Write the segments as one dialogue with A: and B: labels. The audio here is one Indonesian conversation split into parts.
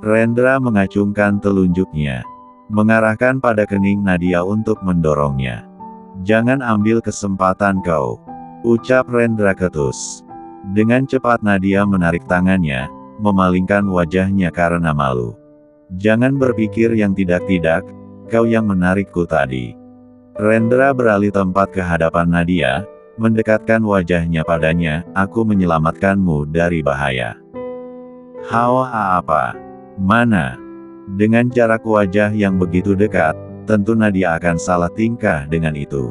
A: Rendra mengacungkan telunjuknya, mengarahkan pada kening Nadia untuk mendorongnya. "Jangan ambil kesempatan kau," ucap Rendra ketus. Dengan cepat Nadia menarik tangannya, memalingkan wajahnya karena malu. "Jangan berpikir yang tidak-tidak, kau yang menarikku tadi." Rendra beralih tempat ke hadapan Nadia, mendekatkan wajahnya padanya. "Aku menyelamatkanmu dari bahaya." "Hawa apa? Mana?" Dengan jarak wajah yang begitu dekat, tentu Nadia akan salah tingkah dengan itu.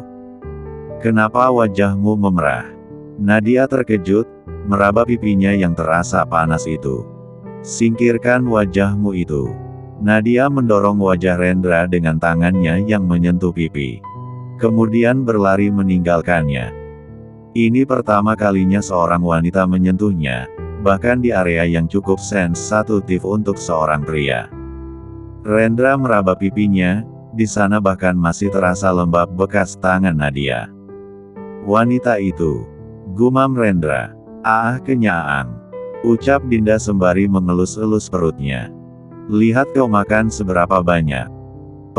A: "Kenapa wajahmu memerah?" Nadia terkejut, meraba pipinya yang terasa panas itu. "Singkirkan wajahmu itu." Nadia mendorong wajah Rendra dengan tangannya yang menyentuh pipi. Kemudian berlari meninggalkannya. Ini pertama kalinya seorang wanita menyentuhnya, bahkan di area yang cukup sensitif untuk seorang pria. Rendra meraba pipinya, di sana bahkan masih terasa lembab bekas tangan Nadia. "Wanita itu," gumam Rendra. "Ah, kenyaang," ucap Dinda sembari mengelus-elus perutnya. "Lihat kau makan seberapa banyak.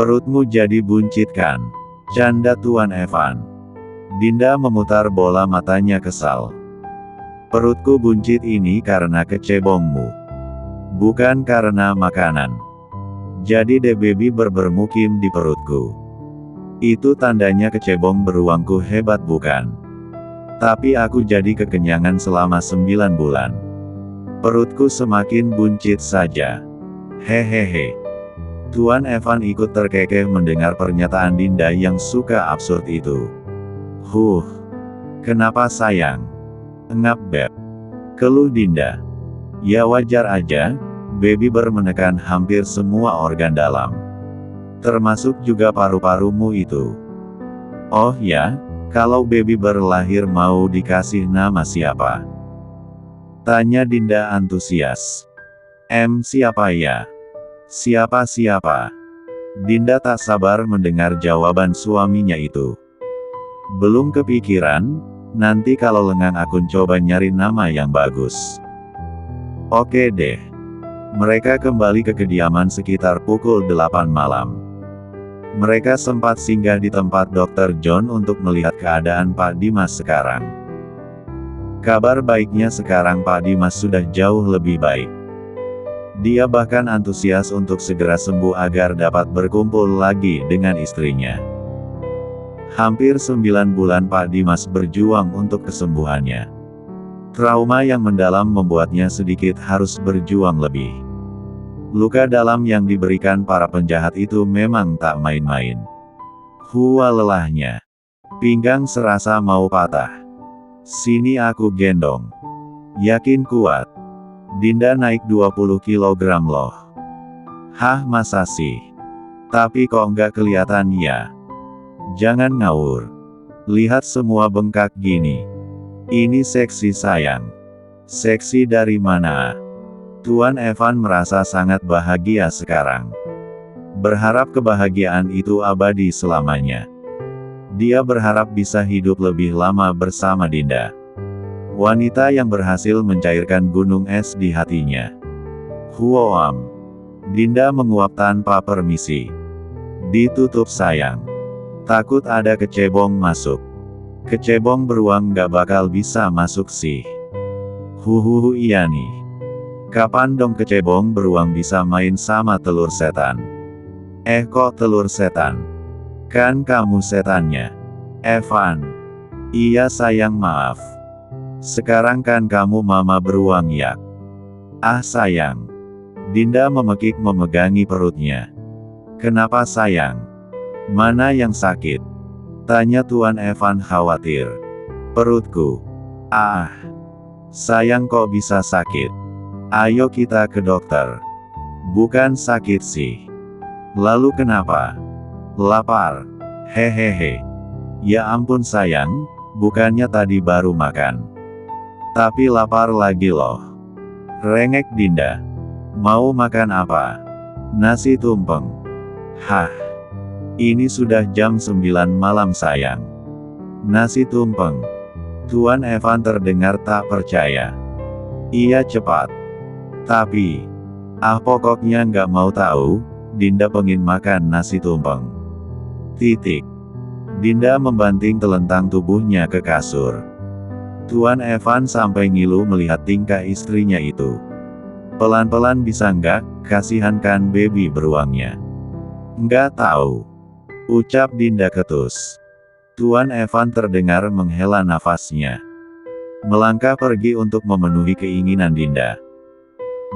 A: Perutmu jadi buncit kan?" canda Tuan Evan. Dinda memutar bola matanya kesal. "Perutku buncit ini karena kecebongmu. Bukan karena makanan. Jadi baby bermukim di perutku. Itu tandanya kecebong beruangku hebat bukan? Tapi aku jadi kekenyangan selama 9 bulan. Perutku semakin buncit saja. Hehehe." Tuan Evan ikut terkekeh mendengar pernyataan Dinda yang suka absurd itu. Kenapa sayang?" "Engap beb," keluh Dinda. "Ya wajar aja, baby menekan hampir semua organ dalam. Termasuk juga paru-parumu itu." "Oh ya, kalau baby lahir mau dikasih nama siapa?" tanya Dinda antusias. Siapa ya?" "Siapa-siapa?" Dinda tak sabar mendengar jawaban suaminya itu. "Belum kepikiran, nanti kalau lengang aku coba nyari nama yang bagus." "Oke deh." Mereka kembali ke kediaman sekitar pukul 8 malam. Mereka sempat singgah di tempat Dr. John untuk melihat keadaan Pak Dimas sekarang. Kabar baiknya sekarang Pak Dimas sudah jauh lebih baik. Dia bahkan antusias untuk segera sembuh agar dapat berkumpul lagi dengan istrinya. Hampir 9 bulan Pak Dimas berjuang untuk kesembuhannya. Trauma yang mendalam membuatnya sedikit harus berjuang lebih. Luka dalam yang diberikan para penjahat itu memang tak main-main. Lelahnya. Pinggang serasa mau patah. "Sini aku gendong. Yakin kuat?" "Dinda naik 20 kilogram loh." "Hah, masa sih? Tapi kok nggak kelihatan ya?" "Jangan ngawur. Lihat semua bengkak gini. Ini seksi sayang." "Seksi dari mana?" Tuan Evan merasa sangat bahagia sekarang. Berharap kebahagiaan itu abadi selamanya. Dia berharap bisa hidup lebih lama bersama Dinda. Wanita yang berhasil mencairkan gunung es di hatinya. Dinda menguap tanpa permisi. "Ditutup sayang. Takut ada kecebong masuk." "Kecebong beruang gak bakal bisa masuk sih." Iya nih. Kapan dong kecebong beruang bisa main sama telur setan?" Kok telur setan? Kan kamu setannya." "Evan." "Iya sayang, maaf. Sekarang kan kamu mama beruang ya." "Ah sayang." Dinda memekik memegangi perutnya. "Kenapa sayang? Mana yang sakit?" tanya Tuan Evan khawatir. "Perutku." "Ah. Sayang kok bisa sakit? Ayo kita ke dokter." "Bukan sakit sih." "Lalu kenapa?" "Lapar." "Hehehe. Ya ampun sayang, bukannya tadi baru makan. Tapi lapar lagi loh." Rengek Dinda. "Mau makan apa?" "Nasi tumpeng." "Hah? Ini sudah jam 9 malam sayang. Nasi tumpeng?" Tuan Evan terdengar tak percaya. "Iya cepat. Tapi, Ah pokoknya nggak mau tahu, Dinda pengen makan nasi tumpeng. Titik. Dinda membanting telentang tubuhnya ke kasur. Tuan Evan sampai ngilu melihat tingkah istrinya itu. Pelan-pelan bisa nggak, kasihan kan baby beruangnya. Nggak tahu. Ucap Dinda ketus. Tuan Evan terdengar menghela nafasnya. Melangkah pergi untuk memenuhi keinginan Dinda.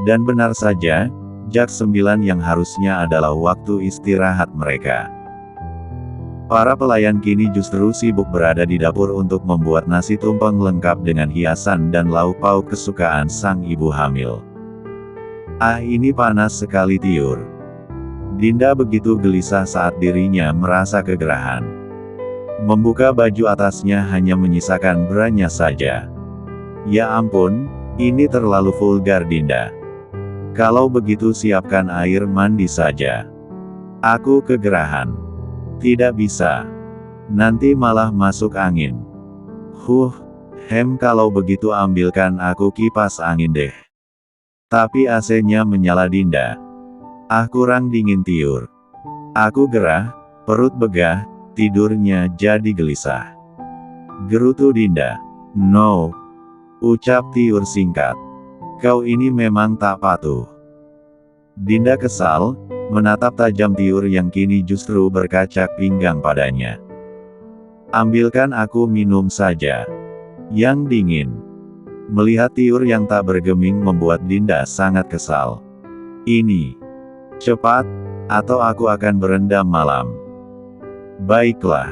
A: Dan benar saja, jam 9 yang harusnya adalah waktu istirahat mereka. Para pelayan kini justru sibuk berada di dapur untuk membuat nasi tumpeng lengkap dengan hiasan dan lauk pauk kesukaan sang ibu hamil. Ah ini panas sekali Tiur. Dinda begitu gelisah saat dirinya merasa kegerahan. Membuka baju atasnya hanya menyisakan beranya saja. Ya ampun, ini terlalu vulgar Dinda. Kalau begitu siapkan air mandi saja. Aku kegerahan. Tidak bisa. Nanti malah masuk angin. Kalau begitu ambilkan aku kipas angin deh. Tapi AC-nya menyala Dinda. Ah kurang dingin Tiur. Aku gerah, perut begah, tidurnya jadi gelisah. Gerutu Dinda. No. Ucap Tiur singkat. Kau ini memang tak patuh. Dinda kesal, menatap tajam Tiur yang kini justru berkacak pinggang padanya. Ambilkan aku minum saja. Yang dingin. Melihat Tiur yang tak bergeming membuat Dinda sangat kesal. Ini. Cepat, atau aku akan berendam malam. Baiklah.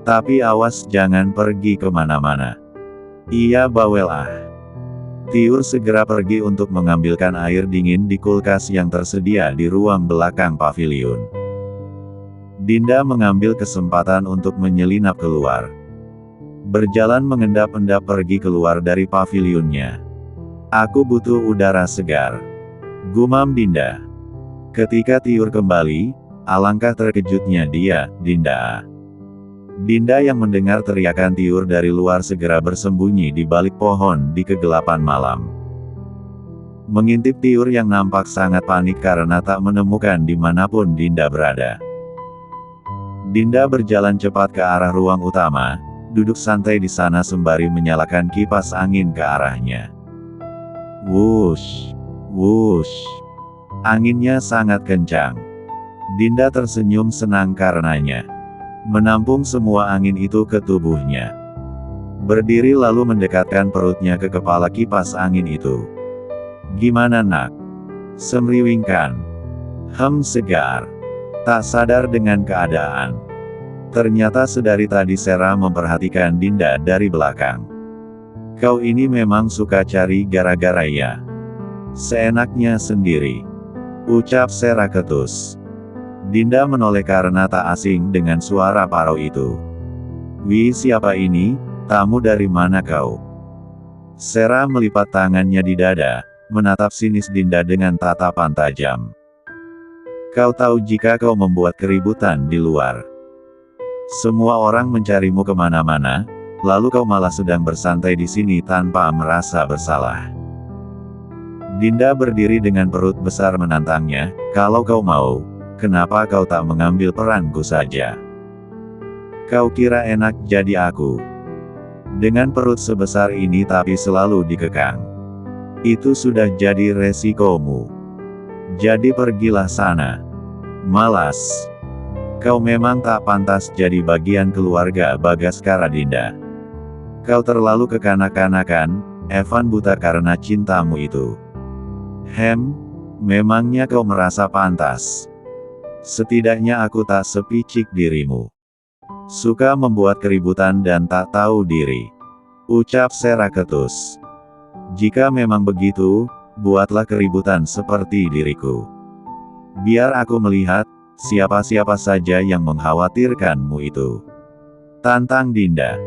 A: Tapi awas jangan pergi kemana-mana. Iya bawel ah. Tiur segera pergi untuk mengambilkan air dingin di kulkas yang tersedia di ruang belakang paviliun. Dinda mengambil kesempatan untuk menyelinap keluar. Berjalan mengendap-endap pergi keluar dari pavilionnya. Aku butuh udara segar. Gumam Dinda. Ketika Tiur kembali, alangkah terkejutnya dia, Dinda. Dinda yang mendengar teriakan Tiur dari luar segera bersembunyi di balik pohon di kegelapan malam. Mengintip Tiur yang nampak sangat panik karena tak menemukan dimanapun Dinda berada. Dinda berjalan cepat ke arah ruang utama, duduk santai di sana sembari menyalakan kipas angin ke arahnya. Wush, wush. Anginnya sangat kencang. Dinda tersenyum senang karenanya. Menampung semua angin itu ke tubuhnya. Berdiri lalu mendekatkan perutnya ke kepala kipas angin itu. Gimana nak? Semriwingkan. Segar. Tak sadar dengan keadaan. Ternyata sedari tadi Sera memperhatikan Dinda dari belakang. Kau ini memang suka cari gara-gara ya. Seenaknya sendiri. Ucap Sera ketus. Dinda menoleh karena tak asing dengan suara parau itu. Wih siapa ini, tamu dari mana kau? Sera melipat tangannya di dada, menatap sinis Dinda dengan tatapan tajam. Kau tahu jika kau membuat keributan di luar. Semua orang mencarimu kemana-mana, lalu kau malah sedang bersantai di sini tanpa merasa bersalah. Dinda berdiri dengan perut besar menantangnya, kalau kau mau, kenapa kau tak mengambil peranku saja? Kau kira enak jadi aku? Dengan perut sebesar ini tapi selalu dikekang. Itu sudah jadi resikomu. Jadi pergilah sana. Malas. Kau memang tak pantas jadi bagian keluarga Bagaskara Dinda. Kau terlalu kekanak-kanakan, Evan buta karena cintamu itu. Memangnya kau merasa pantas? Setidaknya aku tak sepicik dirimu. Suka membuat keributan dan tak tahu diri. Ucap Sera ketus. Jika memang begitu, buatlah keributan seperti diriku. Biar aku melihat, siapa-siapa saja yang mengkhawatirkanmu itu. Tantang Dinda.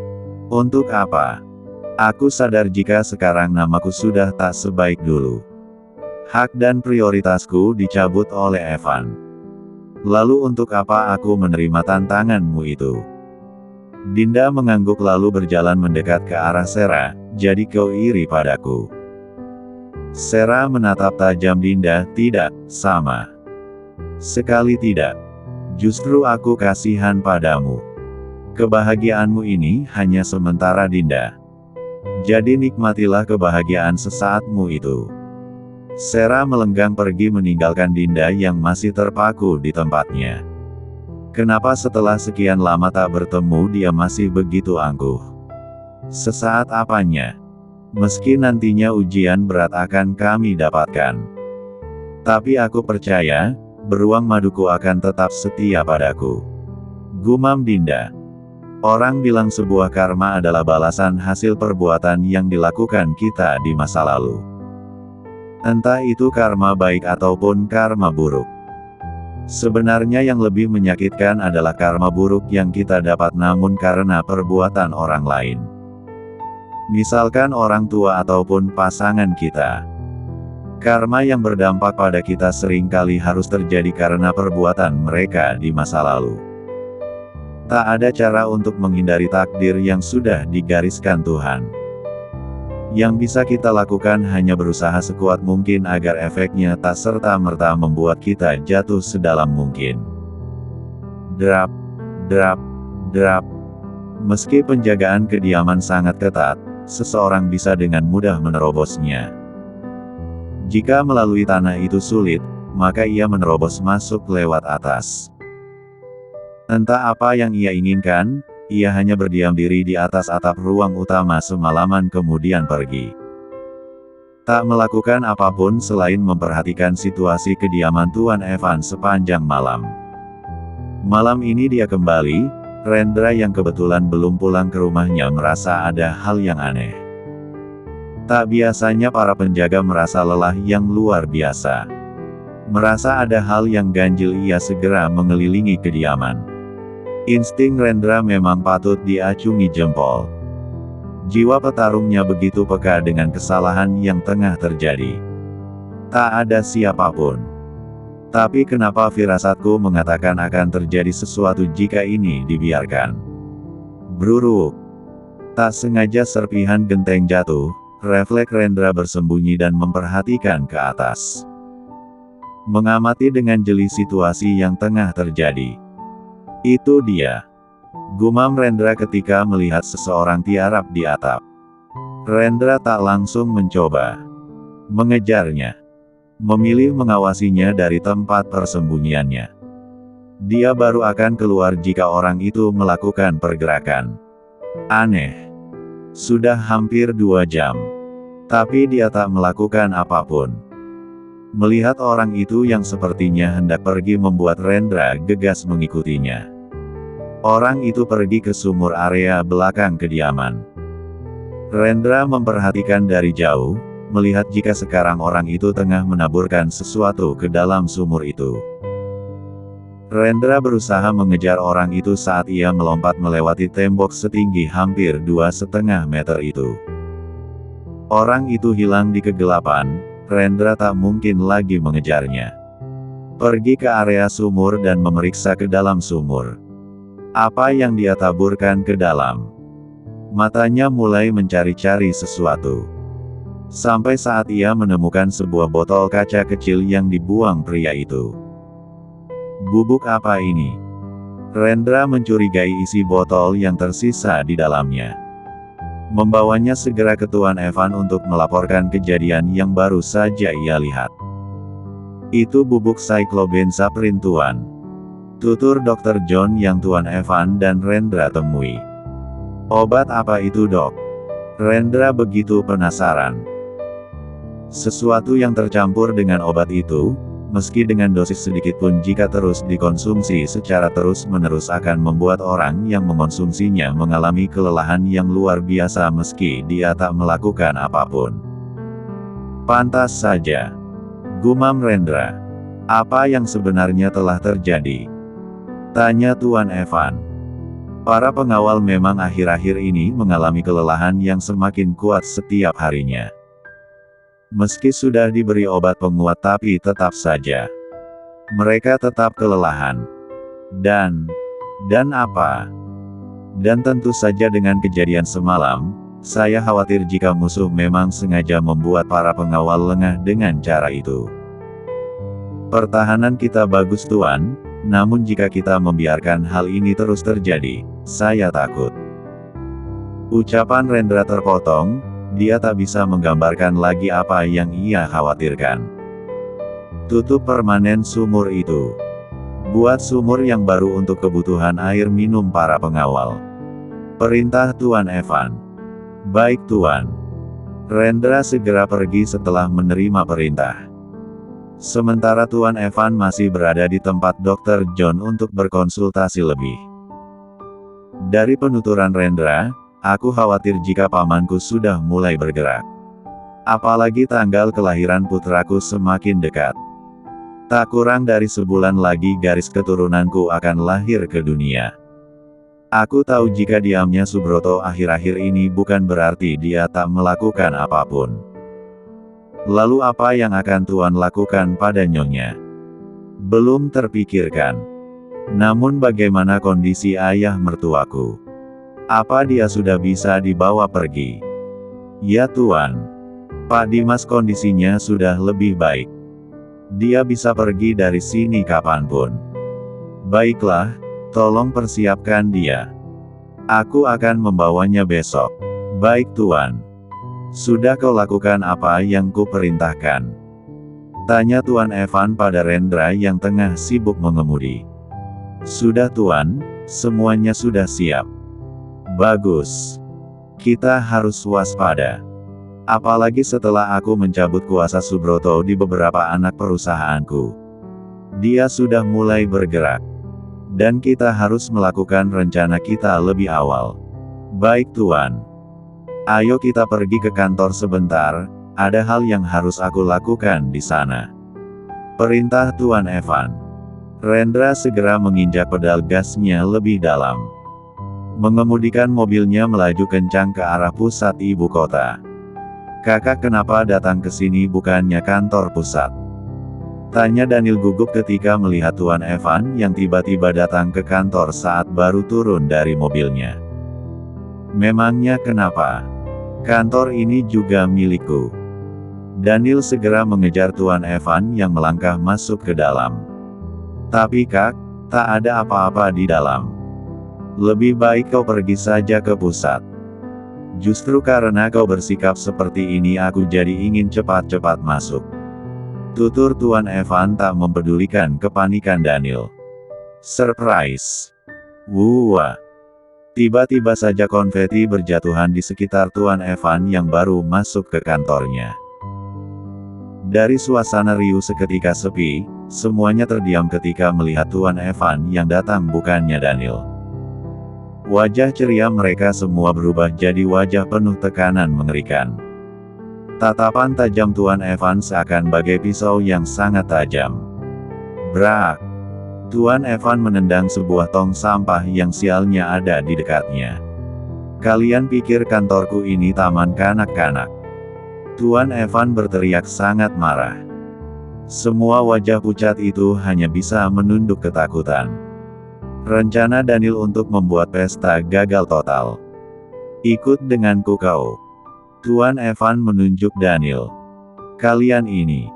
A: Untuk apa? Aku sadar jika sekarang namaku sudah tak sebaik dulu. Hak dan prioritasku dicabut oleh Evan. Lalu untuk apa aku menerima tantanganmu itu? Dinda mengangguk lalu berjalan mendekat ke arah Sera, jadi kau iri padaku. Sarah menatap tajam Dinda. Tidak, sama sekali tidak. Justru aku kasihan padamu. Kebahagiaanmu ini hanya sementara Dinda. Jadi nikmatilah kebahagiaan sesaatmu itu. Sarah melenggang pergi meninggalkan Dinda yang masih terpaku di tempatnya. Kenapa setelah sekian lama tak bertemu dia masih begitu angkuh? Sesaat apanya? Meski nantinya ujian berat akan kami dapatkan. Tapi aku percaya, beruang maduku akan tetap setia padaku. Gumam Dinda. Orang bilang sebuah karma adalah balasan hasil perbuatan yang dilakukan kita di masa lalu. Entah itu karma baik ataupun karma buruk. Sebenarnya yang lebih menyakitkan adalah karma buruk yang kita dapat namun karena perbuatan orang lain. Misalkan orang tua ataupun pasangan kita. Karma yang berdampak pada kita seringkali harus terjadi karena perbuatan mereka di masa lalu. Tak ada cara untuk menghindari takdir yang sudah digariskan Tuhan. Yang bisa kita lakukan hanya berusaha sekuat mungkin agar efeknya tak serta-merta membuat kita jatuh sedalam mungkin. Drap, drap, drap. Meski penjagaan kediaman sangat ketat, seseorang bisa dengan mudah menerobosnya. Jika melalui tanah itu sulit, maka ia menerobos masuk lewat atas. Entah apa yang ia inginkan, ia hanya berdiam diri di atas atap ruang utama semalaman kemudian pergi. Tak melakukan apapun selain memperhatikan situasi kediaman Tuan Evan sepanjang malam. Malam ini dia kembali, Rendra yang kebetulan belum pulang ke rumahnya merasa ada hal yang aneh. Tak biasanya para penjaga merasa lelah yang luar biasa. Merasa ada hal yang ganjil ia segera mengelilingi kediaman. Insting Rendra memang patut diacungi jempol. Jiwa petarungnya begitu peka dengan kesalahan yang tengah terjadi. Tak ada siapapun. Tapi kenapa firasatku mengatakan akan terjadi sesuatu jika ini dibiarkan? Bruruk. Tak sengaja serpihan genteng jatuh, refleks Rendra bersembunyi dan memperhatikan ke atas. Mengamati dengan jeli situasi yang tengah terjadi. Itu dia. Gumam Rendra ketika melihat seseorang tiarap di atap. Rendra tak langsung mencoba mengejarnya. Memilih mengawasinya dari tempat persembunyiannya. Dia baru akan keluar jika orang itu melakukan pergerakan. Aneh. Sudah hampir 2 jam. Tapi dia tak melakukan apapun. Melihat orang itu yang sepertinya hendak pergi membuat Rendra gegas mengikutinya. Orang itu pergi ke sumur area belakang kediaman. Rendra memperhatikan dari jauh, melihat jika sekarang orang itu tengah menaburkan sesuatu ke dalam sumur itu. Rendra berusaha mengejar orang itu saat ia melompat melewati tembok setinggi hampir 2,5 meter itu. Orang itu hilang di kegelapan. Rendra tak mungkin lagi mengejarnya. Pergi ke area sumur dan memeriksa ke dalam sumur. Apa yang dia taburkan ke dalam? Matanya mulai mencari-cari sesuatu. Sampai saat ia menemukan sebuah botol kaca kecil yang dibuang pria itu. Bubuk apa ini? Rendra mencurigai isi botol yang tersisa di dalamnya. Membawanya segera ke Tuan Evan untuk melaporkan kejadian yang baru saja ia lihat. Itu bubuk Cyclobenza Tuan. Tutur Dr. John yang Tuan Evan dan Rendra temui. Obat apa itu dok? Rendra begitu penasaran. Sesuatu yang tercampur dengan obat itu, meski dengan dosis sedikit pun jika terus dikonsumsi secara terus-menerus akan membuat orang yang mengonsumsinya mengalami kelelahan yang luar biasa meski dia tak melakukan apapun. Pantas saja. Gumam Rendra. Apa yang sebenarnya telah terjadi? Tanya Tuan Evan. Para pengawal memang akhir-akhir ini mengalami kelelahan yang semakin kuat setiap harinya. Meski sudah diberi obat penguat tapi tetap saja. Mereka tetap kelelahan. Dan apa? Dan tentu saja dengan kejadian semalam, Saya khawatir jika musuh memang sengaja membuat para pengawal lengah dengan cara itu. Pertahanan kita bagus Tuan, namun jika kita membiarkan hal ini terus terjadi, saya takut. Ucapan Rendra terpotong, dia tak bisa menggambarkan lagi apa yang ia khawatirkan. Tutup permanen sumur itu. Buat sumur yang baru untuk kebutuhan air minum para pengawal. Perintah Tuan Evan. Baik Tuan. Rendra segera pergi setelah menerima perintah. Sementara Tuan Evan masih berada di tempat Dr. John untuk berkonsultasi lebih. Dari penuturan Rendra, aku khawatir jika pamanku sudah mulai bergerak. Apalagi tanggal kelahiran putraku semakin dekat. Tak kurang dari sebulan lagi garis keturunanku akan lahir ke dunia. Aku tahu jika diamnya Subroto akhir-akhir ini bukan berarti dia tak melakukan apapun. Lalu apa yang akan Tuan lakukan pada Nyonya? Belum terpikirkan. Namun bagaimana kondisi ayah mertuaku? Apa dia sudah bisa dibawa pergi? Ya Tuan. Pak Dimas kondisinya sudah lebih baik. Dia bisa pergi dari sini kapanpun. Baiklah, tolong persiapkan dia. Aku akan membawanya besok. Baik Tuan. Sudah kau lakukan apa yang ku perintahkan? Tanya Tuan Evan pada Rendra yang tengah sibuk mengemudi. Sudah Tuan, semuanya sudah siap. Bagus. Kita harus waspada. Apalagi setelah aku mencabut kuasa Subroto di beberapa anak perusahaanku. Dia sudah mulai bergerak. Dan kita harus melakukan rencana kita lebih awal. Baik Tuan. Ayo kita pergi ke kantor sebentar, ada hal yang harus aku lakukan di sana. Perintah Tuan Evan. Rendra segera menginjak pedal gasnya lebih dalam. Mengemudikan mobilnya melaju kencang ke arah pusat ibu kota. Kakak kenapa datang ke sini bukannya kantor pusat? Tanya Daniel gugup ketika melihat Tuan Evan yang tiba-tiba datang ke kantor saat baru turun dari mobilnya. Memangnya kenapa? Kantor ini juga milikku. Daniel segera mengejar Tuan Evan yang melangkah masuk ke dalam. Tapi Kak, tak ada apa-apa di dalam. Lebih baik kau pergi saja ke pusat. Justru karena kau bersikap seperti ini aku jadi ingin cepat-cepat masuk. Tutur Tuan Evan tak mempedulikan kepanikan Daniel. Surprise. Wah. Tiba-tiba saja konfeti berjatuhan di sekitar Tuan Evan yang baru masuk ke kantornya. Dari suasana riuh seketika sepi, semuanya terdiam ketika melihat Tuan Evan yang datang bukannya Daniel. Wajah ceria mereka semua berubah jadi wajah penuh tekanan mengerikan. Tatapan tajam Tuan Evan seakan bagai pisau yang sangat tajam. Brak! Tuan Evan menendang sebuah tong sampah yang sialnya ada di dekatnya. Kalian pikir kantorku ini taman kanak-kanak? Tuan Evan berteriak sangat marah. Semua wajah pucat itu hanya bisa menunduk ketakutan. Rencana Daniel untuk membuat pesta gagal total. Ikut denganku kau. Tuan Evan menunjuk Daniel. Kalian ini.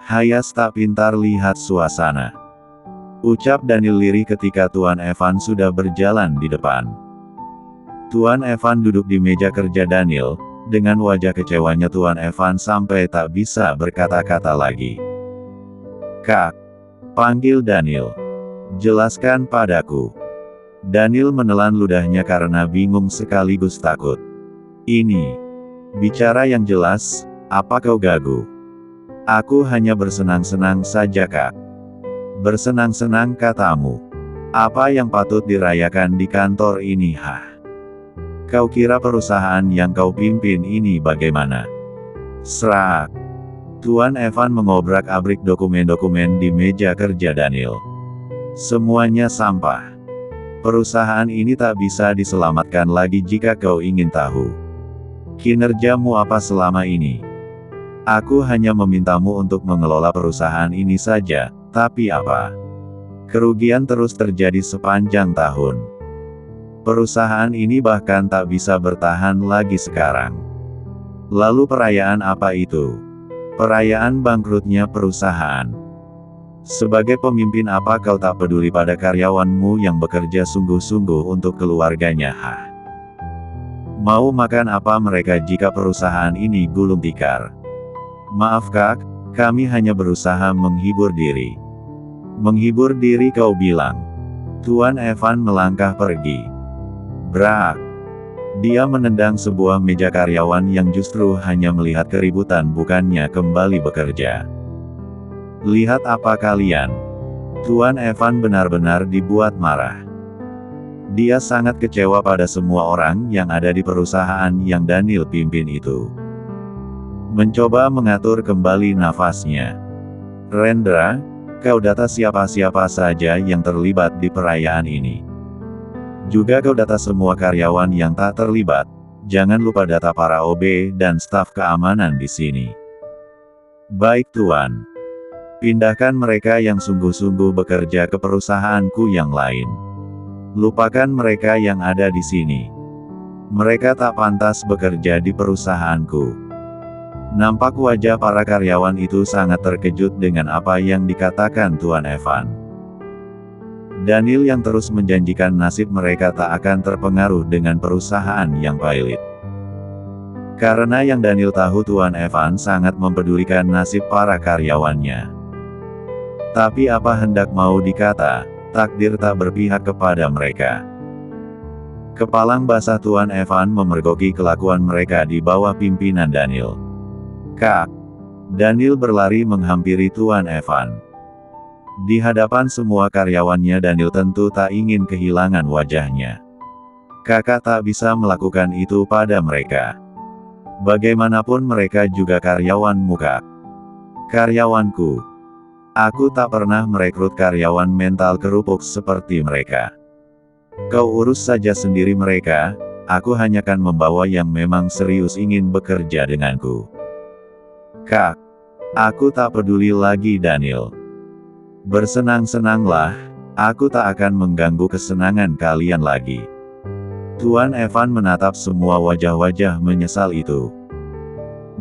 A: Hayas tak pintar lihat suasana. Ucap Daniel lirih ketika Tuan Evan sudah berjalan di depan. Tuan Evan duduk di meja kerja Daniel, dengan wajah kecewanya Tuan Evan sampai tak bisa berkata-kata lagi. Kak. Panggil Daniel. Jelaskan padaku. Daniel menelan ludahnya karena bingung sekaligus takut. Ini. Bicara yang jelas, apa kau gagu? Aku hanya bersenang-senang saja Kak. Bersenang-senang katamu. Apa yang patut dirayakan di kantor ini Kau kira perusahaan yang kau pimpin ini bagaimana? Serak. Tuan Evan mengobrak-abrik dokumen-dokumen di meja kerja Daniel. Semuanya sampah. Perusahaan ini tak bisa diselamatkan lagi jika kau ingin tahu. Kinerjamu apa selama ini? Aku hanya memintamu untuk mengelola perusahaan ini saja, tapi apa? Kerugian terus terjadi sepanjang tahun. Perusahaan ini bahkan tak bisa bertahan lagi sekarang. Lalu perayaan apa itu? Perayaan bangkrutnya perusahaan. Sebagai pemimpin, apa kau tak peduli pada karyawanmu yang bekerja sungguh-sungguh untuk keluarganya? Mau makan apa mereka jika perusahaan ini gulung tikar? Maaf Kak, kami hanya berusaha menghibur diri. Menghibur diri kau bilang? Tuan Evan melangkah pergi. Brak! Dia menendang sebuah meja karyawan yang justru hanya melihat keributan bukannya kembali bekerja. Lihat apa kalian? Tuan Evan benar-benar dibuat marah. Dia sangat kecewa pada semua orang yang ada di perusahaan yang Daniel pimpin itu. Mencoba mengatur kembali nafasnya. Rendra, kau data siapa-siapa saja yang terlibat di perayaan ini. Juga kau data semua karyawan yang tak terlibat. Jangan lupa data para OB dan staf keamanan di sini. Baik Tuan. Pindahkan mereka yang sungguh-sungguh bekerja ke perusahaanku yang lain. Lupakan mereka yang ada di sini. Mereka tak pantas bekerja di perusahaanku. Nampak wajah para karyawan itu sangat terkejut dengan apa yang dikatakan Tuan Evan. Daniel yang terus menjanjikan nasib mereka tak akan terpengaruh dengan perusahaan yang pailit. Karena yang Daniel tahu, Tuan Evan sangat mempedulikan nasib para karyawannya. Tapi apa hendak mau dikata, takdir tak berpihak kepada mereka. Kepalang basah Tuan Evan memergoki kelakuan mereka di bawah pimpinan Daniel. Kak! Daniel berlari menghampiri Tuan Evan. Di hadapan semua karyawannya, Daniel tentu tak ingin kehilangan wajahnya. Kakak tak bisa melakukan itu pada mereka. Bagaimanapun mereka juga karyawanmu Kak. Karyawanku. Aku tak pernah merekrut karyawan mental kerupuk seperti mereka. Kau urus saja sendiri mereka, aku hanya akan membawa yang memang serius ingin bekerja denganku. Kak. Aku tak peduli lagi Daniel. Bersenang-senanglah, aku tak akan mengganggu kesenangan kalian lagi. Tuan Evan menatap semua wajah-wajah menyesal itu.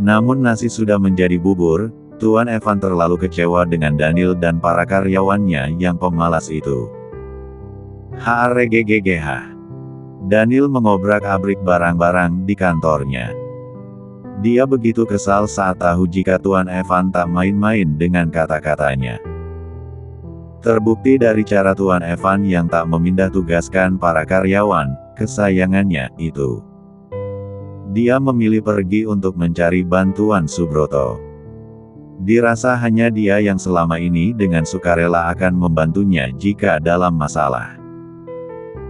A: Namun nasi sudah menjadi bubur, Tuan Evan terlalu kecewa dengan Daniel dan para karyawannya yang pemalas itu. HRGGGH. Daniel mengobrak-abrik barang-barang di kantornya. Dia begitu kesal saat tahu jika Tuan Evan tak main-main dengan kata-katanya. Terbukti dari cara Tuan Evan yang tak memindah tugaskan para karyawan kesayangannya itu. Dia memilih pergi untuk mencari bantuan Subroto. Dirasa hanya dia yang selama ini dengan sukarela akan membantunya jika dalam masalah.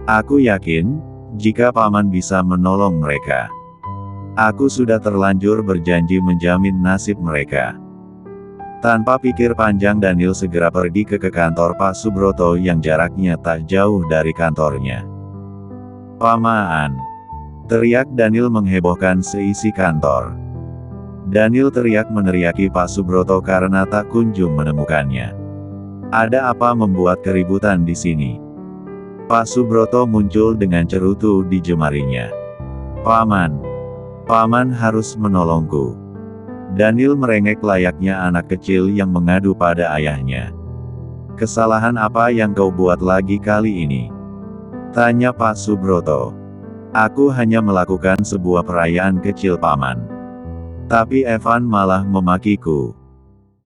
A: Aku yakin, jika Paman bisa menolong mereka. Aku sudah terlanjur berjanji menjamin nasib mereka. Tanpa pikir panjang, Daniel segera pergi ke kantor Pak Subroto yang jaraknya tak jauh dari kantornya. Paman! Teriak Daniel menghebohkan seisi kantor. Daniel teriak meneriaki Pak Subroto karena tak kunjung menemukannya. Ada apa membuat keributan di sini? Pak Subroto muncul dengan cerutu di jemarinya. Paman! Paman harus menolongku. Daniel merengek layaknya anak kecil yang mengadu pada ayahnya. Kesalahan apa yang kau buat lagi kali ini? Tanya Pak Subroto. Aku hanya melakukan sebuah perayaan kecil Paman. Tapi Evan malah memakiku.